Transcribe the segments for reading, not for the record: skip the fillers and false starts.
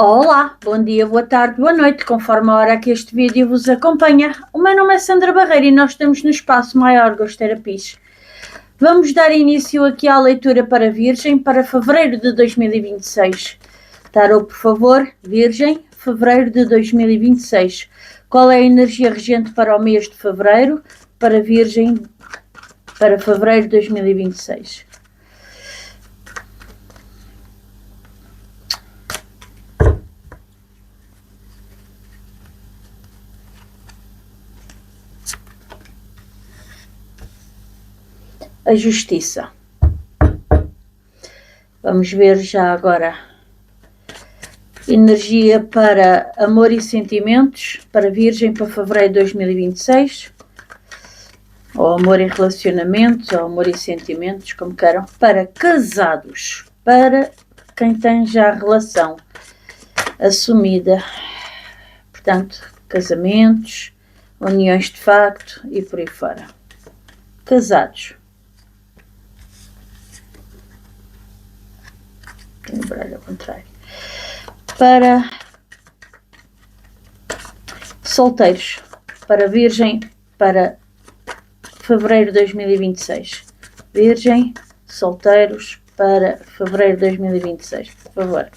Olá, bom dia, boa tarde, boa noite, conforme a hora que este vídeo vos acompanha. O meu nome é Sandra Barreira e nós estamos no Espaço Maior Gosterapis. Vamos dar início aqui à leitura para Virgem para fevereiro de 2026. Tarô, por favor, Virgem, fevereiro de 2026. Qual é a energia regente para o mês de fevereiro, para Virgem, para fevereiro de 2026? A Justiça. Vamos ver já agora energia para amor e sentimentos, para Virgem, para fevereiro de 2026, ou amor e relacionamentos, ou amor e sentimentos, como queiram, para casados, para quem tem já relação assumida, portanto, casamentos, uniões de facto e por aí fora. Casados. Lembrar ao contrário. Para solteiros, para Virgem, para fevereiro de 2026. Virgem, solteiros, para fevereiro de 2026, por favor.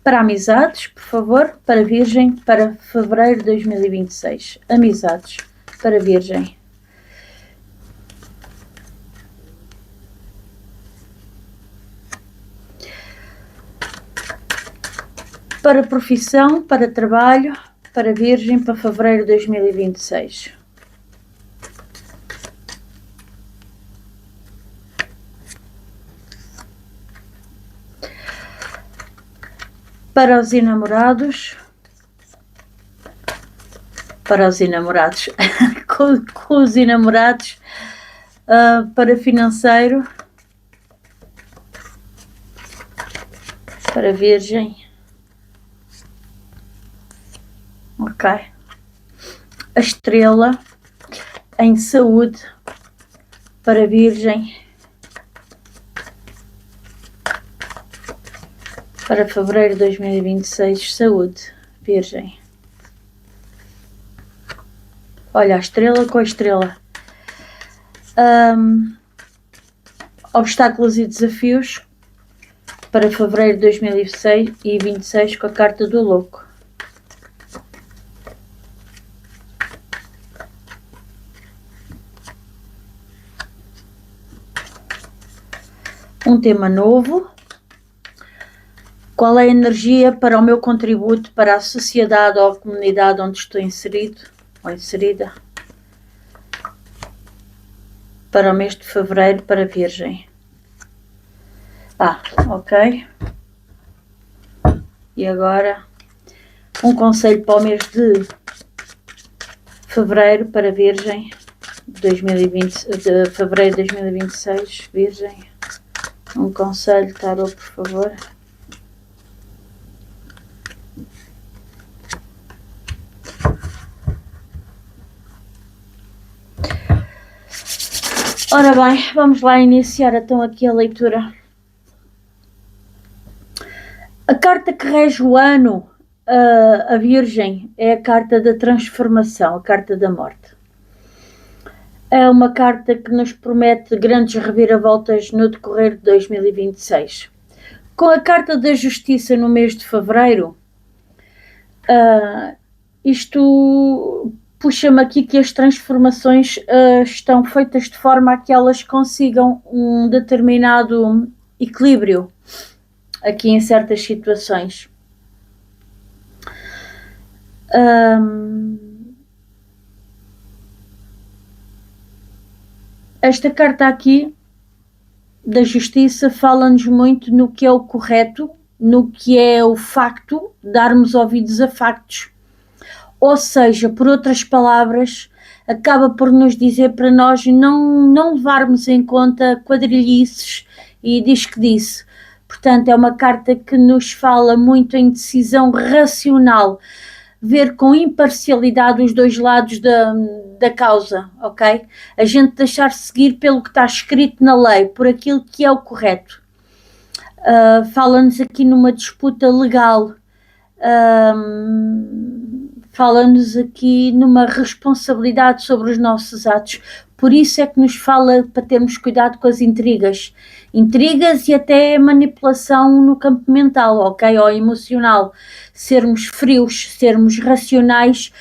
Para amizades, por favor, para Virgem, para fevereiro de 2026. Amizades, para Virgem. Para profissão, para trabalho, para Virgem, para fevereiro de 2026. Para os enamorados, com os enamorados, para financeiro, para Virgem, ok, a estrela, em saúde, para Virgem, para fevereiro de 2026, saúde, Virgem. Olha, a estrela com a estrela. Obstáculos e desafios para fevereiro de 2026 com a carta do louco. Um tema novo. Qual é a energia para o meu contributo para a sociedade ou a comunidade onde estou inserido ou inserida? Para o mês de fevereiro, para Virgem. Ok. E agora, um conselho para o mês de fevereiro, para Virgem, de fevereiro de 2026, Virgem. Um conselho, tarô, por favor. Ora bem, vamos lá iniciar então aqui a leitura. A carta que rege o ano, a Virgem, é a carta da transformação, a carta da morte. É uma carta que nos promete grandes reviravoltas no decorrer de 2026. Com a carta da Justiça no mês de fevereiro, isto puxa-me aqui que as transformações estão feitas de forma a que elas consigam um determinado equilíbrio aqui em certas situações. Esta carta aqui da Justiça fala-nos muito no que é o correto, no que é o facto, darmos ouvidos a factos. Ou seja, por outras palavras, acaba por nos dizer para nós não levarmos em conta quadrilhices e diz que disse. Portanto, é uma carta que nos fala muito em decisão racional. ver com imparcialidade os dois lados da causa, ok? A gente deixar-se seguir pelo que está escrito na lei, por aquilo que é o correto. Fala-nos aqui numa disputa legal, fala-nos aqui numa responsabilidade sobre os nossos atos. Por isso é que nos fala para termos cuidado com as intrigas e até manipulação no campo mental, ok? Ou emocional. Sermos frios, sermos racionais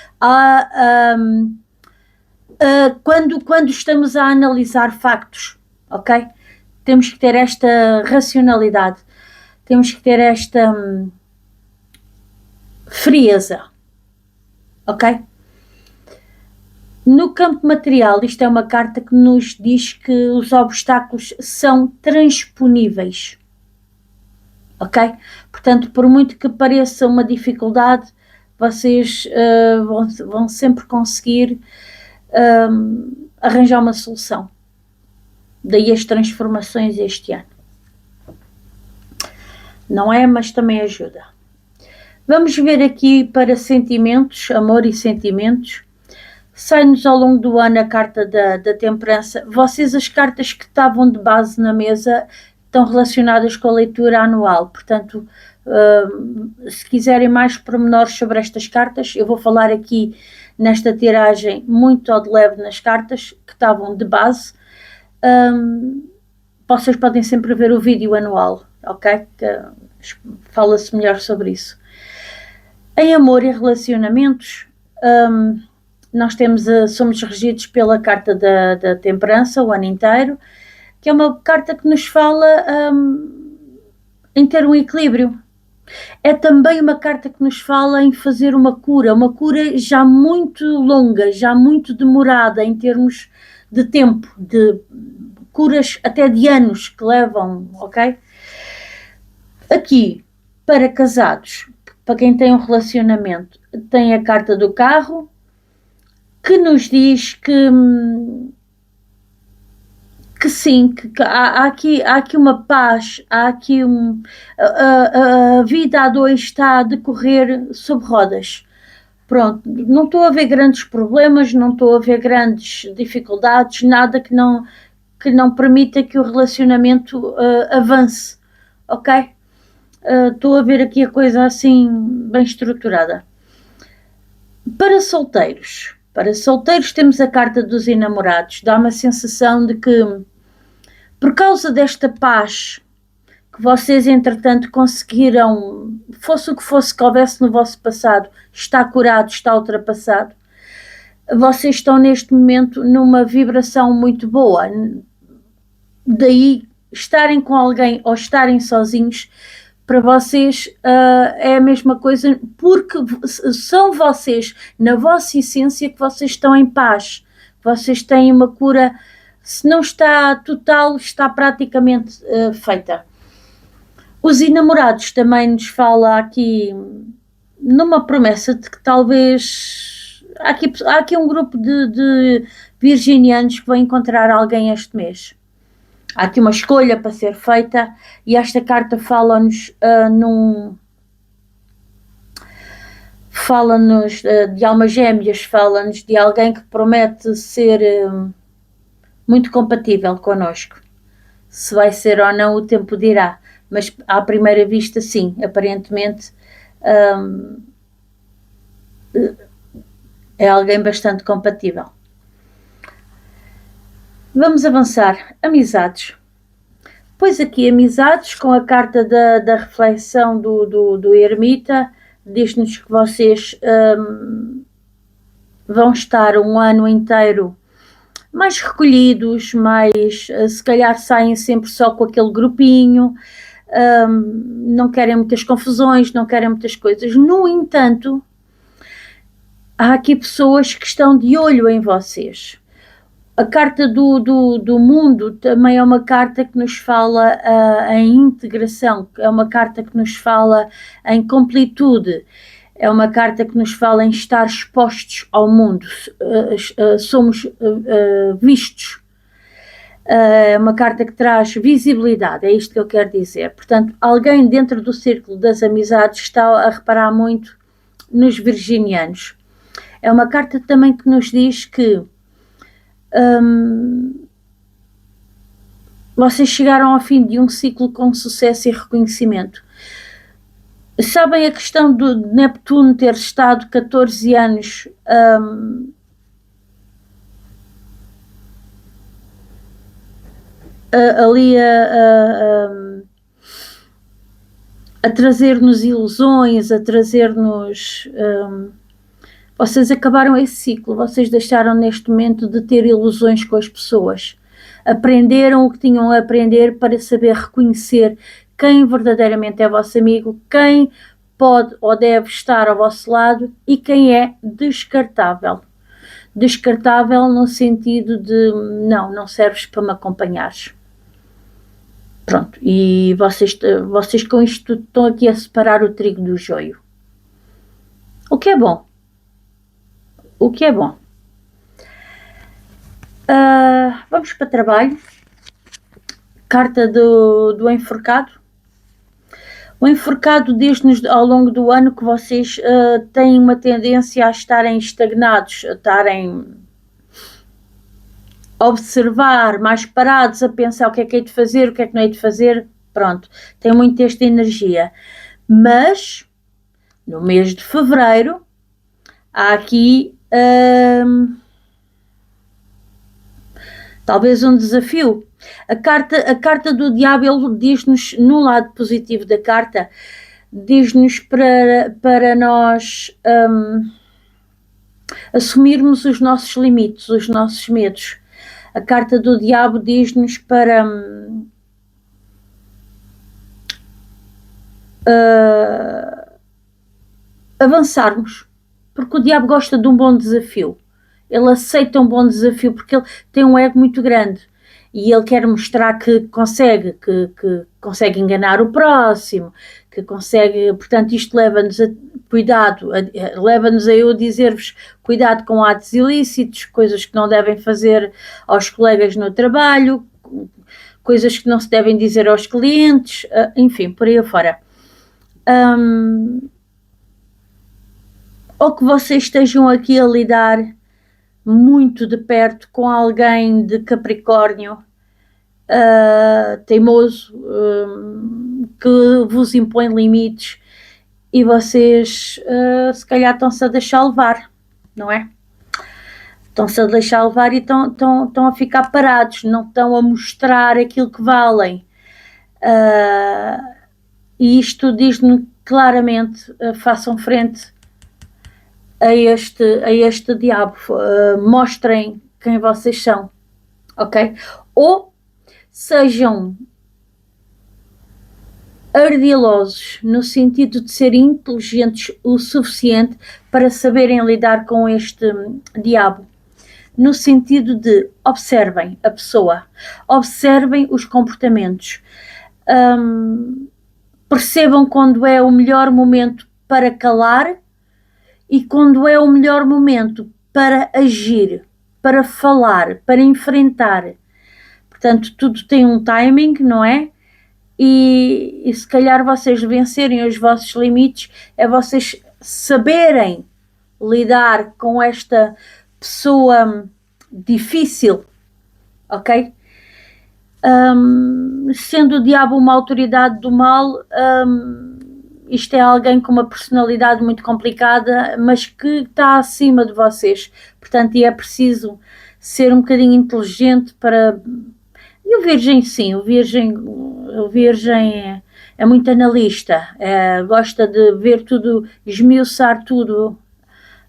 quando estamos a analisar factos, ok? Temos que ter esta racionalidade, temos que ter esta frieza, ok? No campo material, isto é uma carta que nos diz que os obstáculos são transponíveis, ok? Portanto, por muito que pareça uma dificuldade, vocês vão sempre conseguir arranjar uma solução. Daí as transformações este ano. Não é, mas também ajuda. Vamos ver aqui para sentimentos, amor e sentimentos. Sai-nos ao longo do ano a carta da temperança. Vocês, as cartas que estavam de base na mesa, estão relacionadas com a leitura anual. Portanto, se quiserem mais pormenores sobre estas cartas, eu vou falar aqui nesta tiragem muito ao de leve nas cartas que estavam de base. Vocês podem sempre ver o vídeo anual, ok? Fala-se melhor sobre isso. Em amor e relacionamentos, nós somos regidos pela carta da temperança o ano inteiro, que é uma carta que nos fala em ter um equilíbrio. É também uma carta que nos fala em fazer uma cura já muito longa, já muito demorada em termos de tempo, de curas até de anos que levam, ok? Aqui, para casados, para quem tem um relacionamento, tem a carta do carro, que nos diz que sim, que há aqui uma paz, há aqui a vida a dois está a decorrer sob rodas. Pronto, não estou a ver grandes problemas, não estou a ver grandes dificuldades, nada que não permita que o relacionamento avance, ok? Estou a ver aqui a coisa assim bem estruturada. Para solteiros temos a carta dos enamorados. Dá uma sensação de que, por causa desta paz que vocês entretanto conseguiram, fosse o que fosse que houvesse no vosso passado, está curado, está ultrapassado, vocês estão neste momento numa vibração muito boa. Daí estarem com alguém ou estarem sozinhos, para vocês é a mesma coisa, porque são vocês, na vossa essência, que vocês estão em paz. Vocês têm uma cura, se não está total, está praticamente feita. Os enamorados também nos fala aqui numa promessa de que talvez há aqui um grupo de virginianos que vão encontrar alguém este mês. Há aqui uma escolha para ser feita e esta carta fala-nos de almas gêmeas, fala-nos de alguém que promete ser muito compatível connosco. Se vai ser ou não, o tempo dirá, mas à primeira vista sim, aparentemente é alguém bastante compatível. Vamos avançar. Amizades. Pois aqui, amizades, com a carta da reflexão do ermita, diz-nos que vocês vão estar um ano inteiro mais recolhidos, se calhar saem sempre só com aquele grupinho, não querem muitas confusões, não querem muitas coisas. No entanto, há aqui pessoas que estão de olho em vocês. A carta do mundo também é uma carta que nos fala em integração, é uma carta que nos fala em completude, é uma carta que nos fala em estar expostos ao mundo, somos vistos. É uma carta que traz visibilidade, é isto que eu quero dizer. Portanto, alguém dentro do círculo das amizades está a reparar muito nos virginianos. É uma carta também que nos diz que vocês chegaram ao fim de um ciclo com sucesso e reconhecimento. Sabem a questão do Neptuno ter estado 14 anos ali a trazer-nos ilusões, a trazer-nos... vocês acabaram esse ciclo, vocês deixaram neste momento de ter ilusões com as pessoas. Aprenderam o que tinham a aprender para saber reconhecer quem verdadeiramente é vosso amigo, quem pode ou deve estar ao vosso lado e quem é descartável. Descartável no sentido de não serves para me acompanhares. Pronto, e vocês com isto estão aqui a separar o trigo do joio. O que é bom. O que é bom. Vamos para trabalho. Carta do enforcado. O enforcado diz-nos ao longo do ano que vocês têm uma tendência a estarem estagnados, a estarem a observar, mais parados, a pensar o que é que hei de fazer, o que é que não hei de fazer. Pronto, tem muito esta energia. Mas, no mês de fevereiro, há aqui talvez um desafio. A carta do diabo, ele diz-nos, no lado positivo da carta, diz-nos para nós assumirmos os nossos limites, os nossos medos. A carta do diabo diz-nos para avançarmos, porque o diabo gosta de um bom desafio. Ele aceita um bom desafio porque ele tem um ego muito grande e ele quer mostrar que consegue enganar o próximo, que consegue, portanto isto leva-nos a cuidado, leva-nos a eu dizer-vos cuidado com atos ilícitos, coisas que não devem fazer aos colegas no trabalho, coisas que não se devem dizer aos clientes, enfim, por aí afora. Ou que vocês estejam aqui a lidar muito de perto com alguém de Capricórnio, teimoso, que vos impõe limites e vocês se calhar estão-se a deixar levar, não é? Estão-se a deixar levar e estão a ficar parados, não estão a mostrar aquilo que valem. E isto diz-me claramente, façam frente a este diabo, mostrem quem vocês são, ok? Ou sejam ardilosos no sentido de serem inteligentes o suficiente para saberem lidar com este diabo, no sentido de observem a pessoa, observem os comportamentos, percebam quando é o melhor momento para calar e quando é o melhor momento para agir, para falar, para enfrentar. Portanto, tudo tem um timing, não é? E se calhar vocês vencerem os vossos limites é vocês saberem lidar com esta pessoa difícil, ok? Sendo o diabo uma autoridade do mal, isto é alguém com uma personalidade muito complicada, mas que está acima de vocês. Portanto, é preciso ser um bocadinho inteligente para... E o Virgem, sim, o Virgem é muito analista, gosta de ver tudo, esmiuçar tudo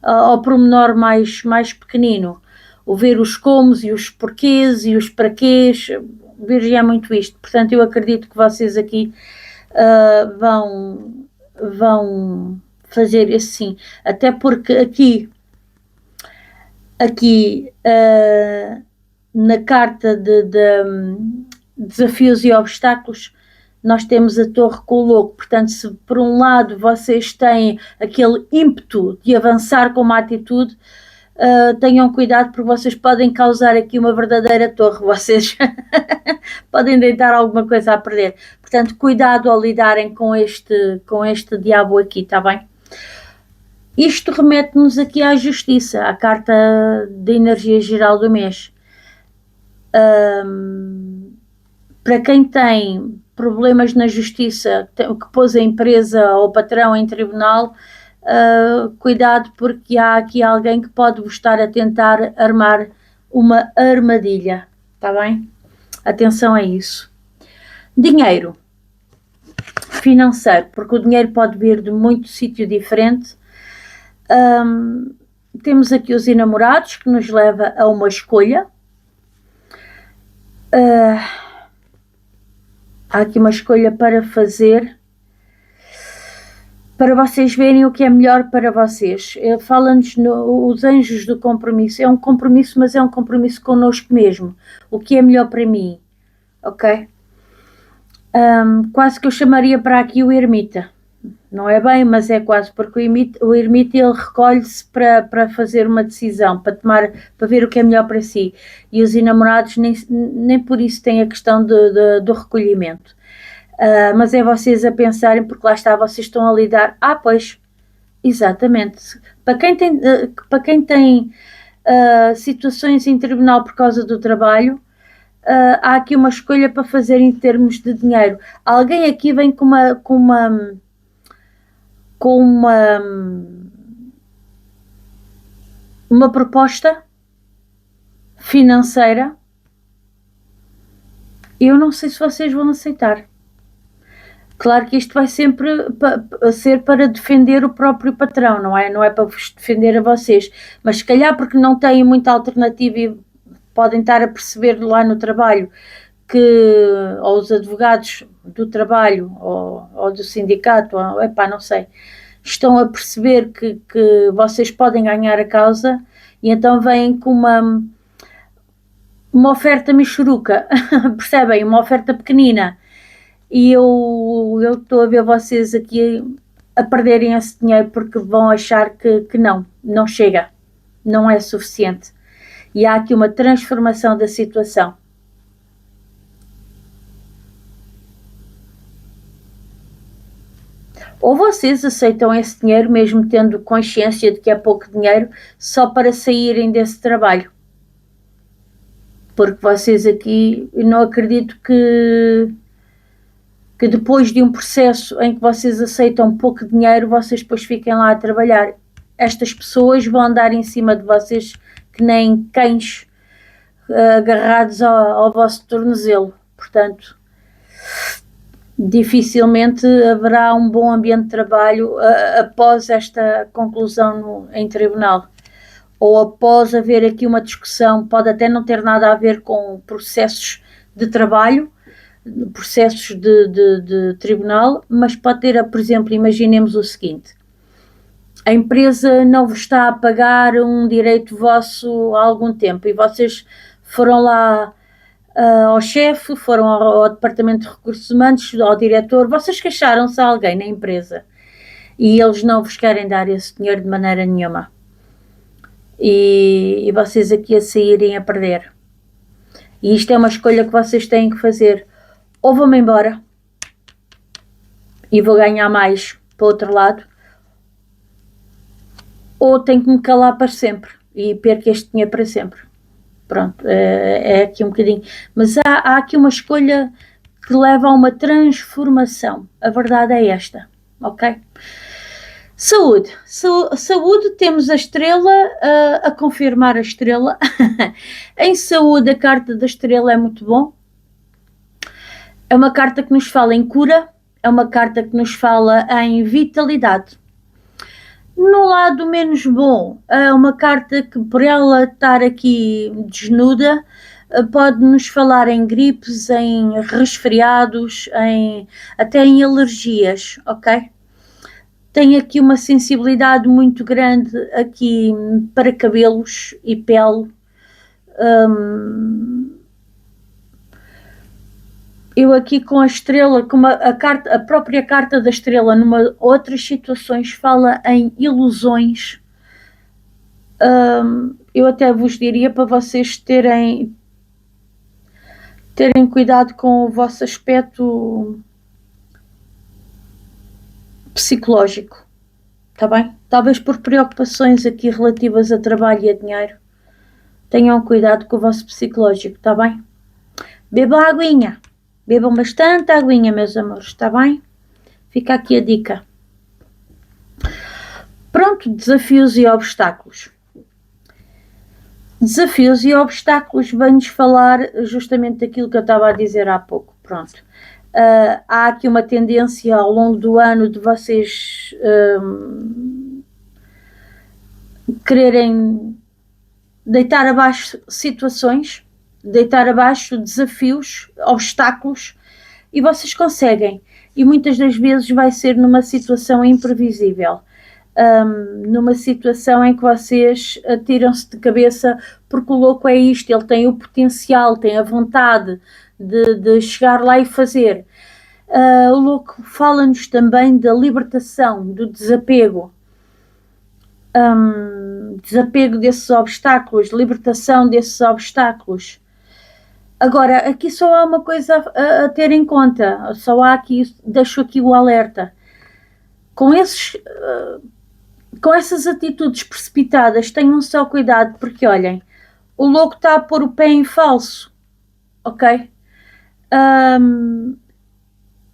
ao pormenor mais pequenino. O ver os comos e os porquês e os paraquês. O Virgem é muito isto. Portanto, eu acredito que vocês aqui vão fazer assim, até porque aqui na carta de desafios e obstáculos nós temos a torre com o louco. Portanto, se por um lado vocês têm aquele ímpeto de avançar com uma atitude, tenham cuidado porque vocês podem causar aqui uma verdadeira torre, vocês podem deitar alguma coisa a perder. Portanto, cuidado ao lidarem com este diabo aqui, está bem? Isto remete-nos aqui à justiça, à carta de energia geral do mês. Para quem tem problemas na justiça, que pôs a empresa ou o patrão em tribunal, cuidado, porque há aqui alguém que pode vos estar a tentar armar uma armadilha, está bem? Atenção a isso. Dinheiro financeiro, porque o dinheiro pode vir de muito sítio diferente. Temos aqui os enamorados, que nos leva a uma escolha. Há aqui uma escolha para fazer, para vocês verem o que é melhor para vocês. Fala-nos os anjos do compromisso. É um compromisso, mas é um compromisso connosco mesmo. O que é melhor para mim, ok? Quase que eu chamaria para aqui o ermita. Não é bem, mas é quase, porque o ermita ele recolhe-se para fazer uma decisão, para ver o que é melhor para si. E os enamorados nem por isso têm a questão do recolhimento. Mas é vocês a pensarem, porque lá está, vocês estão a lidar. Pois, exatamente. Para quem tem situações em tribunal por causa do trabalho, há aqui uma escolha para fazer em termos de dinheiro. Alguém aqui vem com uma proposta financeira. Eu não sei se vocês vão aceitar. Claro que isto vai sempre ser para defender o próprio patrão, não é? Não é para vos defender a vocês. Mas se calhar porque não têm muita alternativa e podem estar a perceber lá no trabalho que, ou os advogados do trabalho, ou do sindicato, não sei, estão a perceber que vocês podem ganhar a causa e então vêm com uma oferta michuruca, percebem? Uma oferta pequenina. E eu estou a ver vocês aqui a perderem esse dinheiro porque vão achar que não chega, não é suficiente. E há aqui uma transformação da situação. Ou vocês aceitam esse dinheiro, mesmo tendo consciência de que é pouco dinheiro, só para saírem desse trabalho. Porque vocês aqui, eu não acredito que depois de um processo em que vocês aceitam pouco dinheiro, vocês depois fiquem lá a trabalhar. Estas pessoas vão andar em cima de vocês que nem cães agarrados ao vosso tornozelo. Portanto, dificilmente haverá um bom ambiente de trabalho após esta conclusão em tribunal. Ou após haver aqui uma discussão, pode até não ter nada a ver com processos de trabalho, processos de tribunal, mas pode ter, por exemplo, imaginemos o seguinte: a empresa não vos está a pagar um direito vosso há algum tempo e vocês foram lá ao chefe, foram ao departamento de recursos humanos, ao diretor, vocês queixaram-se a alguém na empresa e eles não vos querem dar esse dinheiro de maneira nenhuma e vocês aqui a saírem a perder. E isto é uma escolha que vocês têm que fazer. Ou vou-me embora e vou ganhar mais para o outro lado, ou tenho que me calar para sempre e perco este dinheiro para sempre. Pronto, é aqui um bocadinho. Mas há aqui uma escolha que leva a uma transformação. A verdade é esta, ok? Saúde. Saúde, temos a estrela a confirmar a estrela. Em saúde, a carta da estrela é muito bom. É uma carta que nos fala em cura, é uma carta que nos fala em vitalidade. No lado menos bom, é uma carta que, por ela estar aqui desnuda, pode nos falar em gripes, em resfriados, até em alergias, ok? Tem aqui uma sensibilidade muito grande aqui para cabelos e pele. Eu aqui com a estrela, com a própria carta da estrela, numa outras situações, fala em ilusões. Eu até vos diria para vocês terem cuidado com o vosso aspecto psicológico, está bem? Talvez por preocupações aqui relativas a trabalho e a dinheiro. Tenham cuidado com o vosso psicológico, está bem? Bebam aguinha. Bebam bastante aguinha, meus amores, está bem? Fica aqui a dica. Pronto, desafios e obstáculos. Desafios e obstáculos vem-nos falar justamente daquilo que eu estava a dizer há pouco. Pronto. Há aqui uma tendência ao longo do ano de vocês quererem deitar abaixo situações, deitar abaixo desafios, obstáculos, e vocês conseguem. E muitas das vezes vai ser numa situação imprevisível. Numa situação em que vocês atiram-se de cabeça, porque o louco é isto, ele tem o potencial, tem a vontade de chegar lá e fazer. O louco fala-nos também da libertação, do desapego. Desapego desses obstáculos, libertação desses obstáculos. Agora, aqui só há uma coisa a ter em conta, só há aqui, deixo aqui o alerta. Com essas atitudes precipitadas, tenham só cuidado, porque olhem, o louco está a pôr o pé em falso, ok?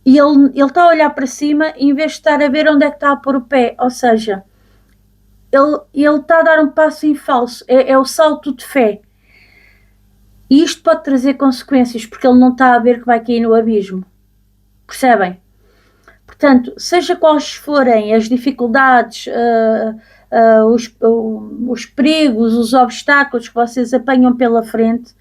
E ele está a olhar para cima em vez de estar a ver onde é que está a pôr o pé, ou seja, ele está a dar um passo em falso, é o salto de fé. E isto pode trazer consequências, porque ele não está a ver que vai cair no abismo. Percebem? Portanto, seja quais forem as dificuldades, os perigos, os obstáculos que vocês apanham pela frente,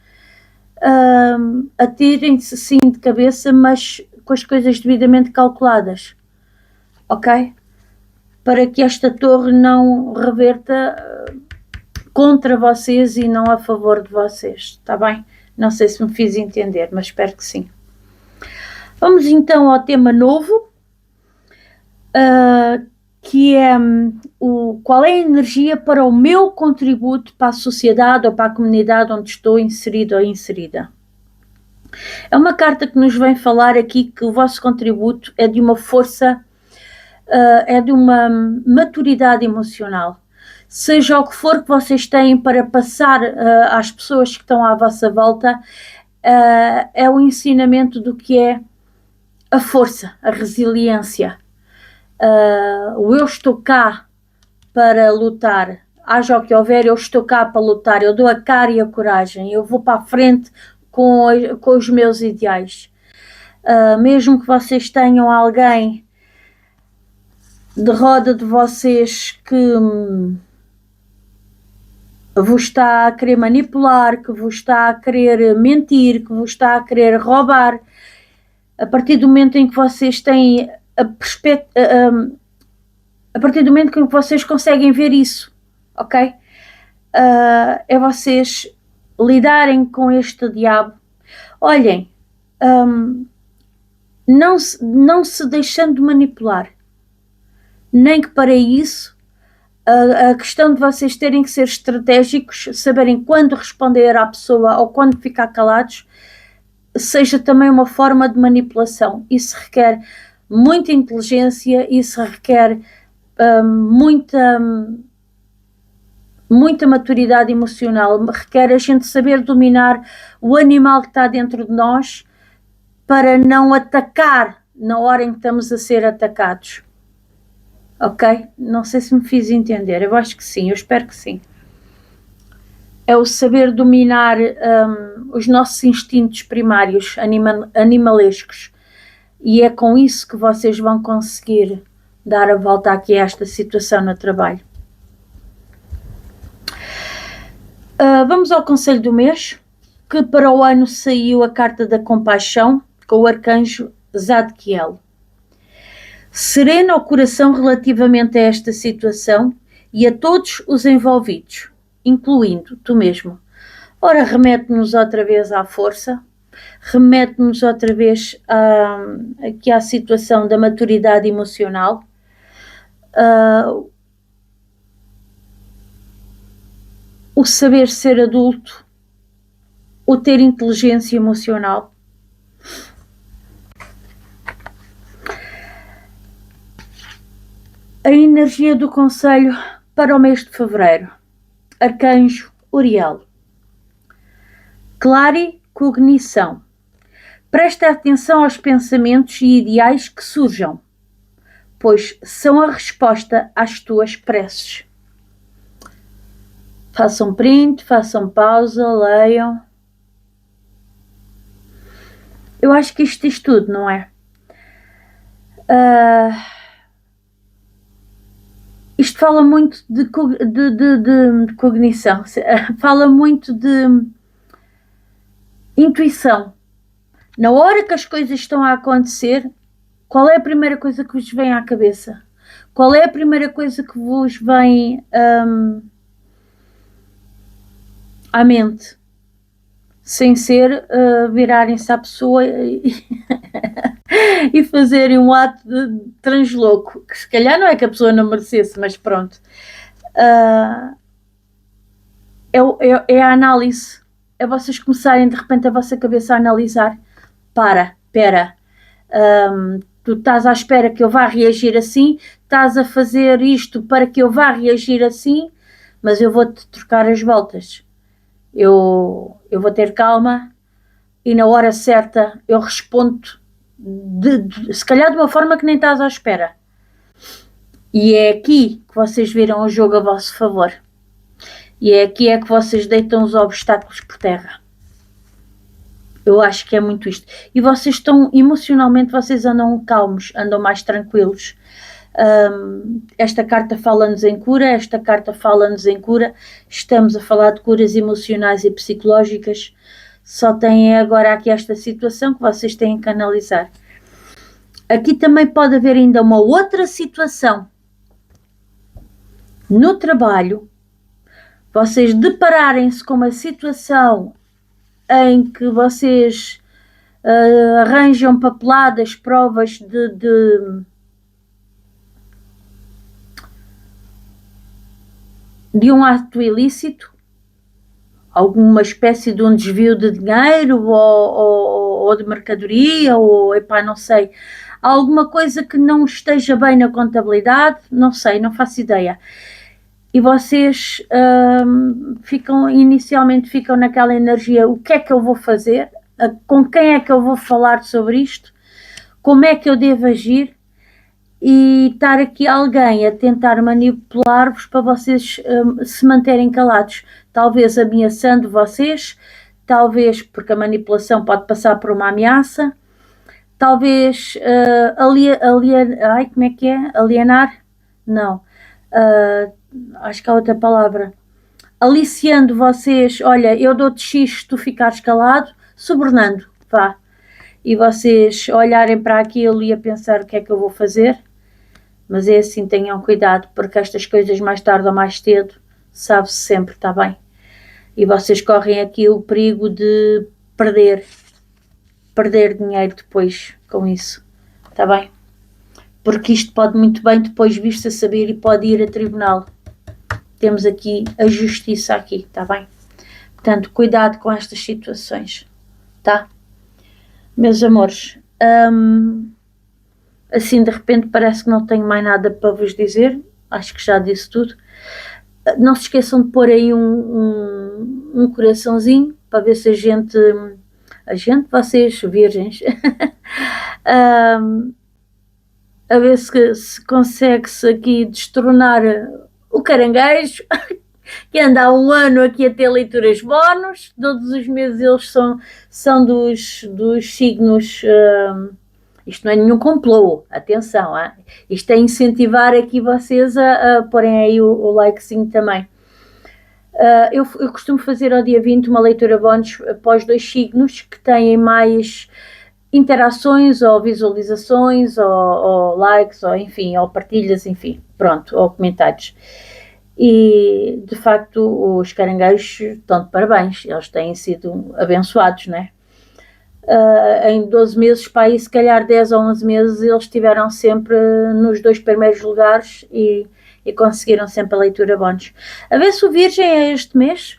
atirem-se sim de cabeça, mas com as coisas devidamente calculadas. Ok? Para que esta torre não reverta contra vocês e não a favor de vocês, está bem? Não sei se me fiz entender, mas espero que sim. Vamos então ao tema novo, que é qual é a energia para o meu contributo para a sociedade ou para a comunidade onde estou inserido ou inserida. É uma carta que nos vem falar aqui que o vosso contributo é de uma força, é de uma maturidade emocional. Seja o que for que vocês têm para passar às pessoas que estão à vossa volta, é o ensinamento do que é a força, a resiliência. O eu estou cá para lutar, haja o que houver, eu estou cá para lutar, eu dou a cara e a coragem, eu vou para a frente com os meus ideais. Mesmo que vocês tenham alguém de roda de vocês que vos está a querer manipular, que vos está a querer mentir, que vos está a querer roubar, a partir do momento em que vocês têm a partir do momento em que vocês conseguem ver isso, ok? É vocês lidarem com este diabo. Olhem, não se deixando manipular, nem que para isso a questão de vocês terem que ser estratégicos, saberem quando responder à pessoa ou quando ficar calados, seja também uma forma de manipulação. Isso requer muita inteligência, isso requer muita maturidade emocional, requer a gente saber dominar o animal que está dentro de nós para não atacar na hora em que estamos a ser atacados. Ok? Não sei se me fiz entender, eu acho que sim, eu espero que sim. É o saber dominar os nossos instintos primários, animalescos, e é com isso que vocês vão conseguir dar a volta aqui a esta situação no trabalho. Vamos ao conselho do mês, que para o ano saiu a carta da compaixão com o arcanjo Zadkiel. Serena o coração relativamente a esta situação e a todos os envolvidos, incluindo tu mesmo. Ora, remete-nos outra vez à força, remete-nos outra vez aqui à situação da maturidade emocional, o saber ser adulto, o ter inteligência emocional. A energia do conselho para o mês de fevereiro. Arcanjo Uriel. Claricognição. Preste atenção aos pensamentos e ideais que surjam, pois são a resposta às tuas preces. Façam print, façam pausa, leiam. Eu acho que isto diz tudo, não é? Isto fala muito de cognição, fala muito de intuição. Na hora que as coisas estão a acontecer, qual é a primeira coisa que vos vem à cabeça? Qual é a primeira coisa que vos vem à mente? Sem ser virarem-se à pessoa e fazerem um ato de transloco, que se calhar não é que a pessoa não merecesse, mas pronto. É a análise. É vocês começarem de repente a vossa cabeça a analisar. Espera, tu estás à espera que eu vá reagir assim, estás a fazer isto para que eu vá reagir assim, mas eu vou-te trocar as voltas. Eu vou ter calma e na hora certa eu respondo se calhar de uma forma que nem estás à espera. E é aqui que vocês viram o jogo a vosso favor. E é aqui que vocês deitam os obstáculos por terra. Eu acho que é muito isto. E vocês estão, emocionalmente, vocês andam calmos, andam mais tranquilos. Esta carta fala-nos em cura, estamos a falar de curas emocionais e psicológicas, só tem agora aqui esta situação que vocês têm que analisar. Aqui também pode haver ainda uma outra situação no trabalho, vocês depararem-se com uma situação em que vocês arranjam papeladas, provas de um ato ilícito, alguma espécie de um desvio de dinheiro ou de mercadoria, ou não sei, alguma coisa que não esteja bem na contabilidade, não sei, não faço ideia. E vocês inicialmente ficam naquela energia, o que é que eu vou fazer? Com quem é que eu vou falar sobre isto? Como é que eu devo agir? E estar aqui alguém a tentar manipular-vos para vocês se manterem calados, talvez ameaçando vocês, talvez porque a manipulação pode passar por uma ameaça, talvez como é que é? Alienar? Não. Acho que há outra palavra. Aliciando vocês, olha, eu dou-te X, tu ficares calado, subornando, vá. E vocês olharem para aquilo e a pensar o que é que eu vou fazer. Mas é assim, tenham cuidado, porque estas coisas mais tarde ou mais cedo, sabe-se sempre, está bem? E vocês correm aqui o perigo de perder dinheiro depois com isso, está bem? Porque isto pode muito bem depois vir-se a saber e pode ir a tribunal. Temos aqui a justiça aqui, está bem? Portanto, cuidado com estas situações, tá? Meus amores, assim de repente parece que não tenho mais nada para vos dizer, acho que já disse tudo. Não se esqueçam de pôr aí um coraçãozinho para ver se vocês virgens, a ver se consegue-se aqui destronar o caranguejo, que anda há um ano aqui a ter leituras bónus, todos os meses eles são dos signos, isto não é nenhum complô, atenção, isto é incentivar aqui vocês a porem aí o likezinho também. Eu costumo fazer ao dia 20 uma leitura bónus para os 2 signos que têm mais interações ou visualizações ou likes ou enfim, ou partilhas, enfim, pronto, ou comentários. E de facto os caranguejos estão de parabéns, eles têm sido abençoados, não é? Em 12 meses, para aí se calhar 10 ou 11 meses, eles estiveram sempre nos 2 primeiros lugares e conseguiram sempre a leitura bónus. A ver se o Virgem é este mês,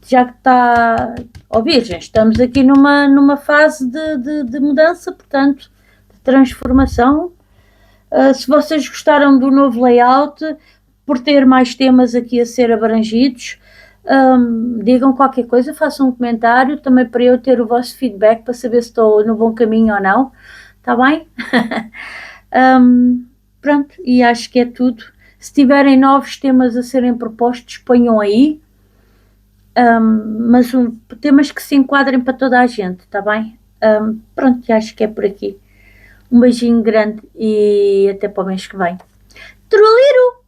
já que está... Virgem, estamos aqui numa fase de mudança, portanto, de transformação. Se vocês gostaram do novo layout, por ter mais temas aqui a ser abrangidos, digam qualquer coisa, façam um comentário também para eu ter o vosso feedback para saber se estou no bom caminho ou não, está bem? Pronto, e acho que é tudo. Se tiverem novos temas a serem propostos, ponham aí, mas temas que se enquadrem para toda a gente, está bem? Pronto, acho que é por aqui. Um beijinho grande e até para o mês que vem. Truliro!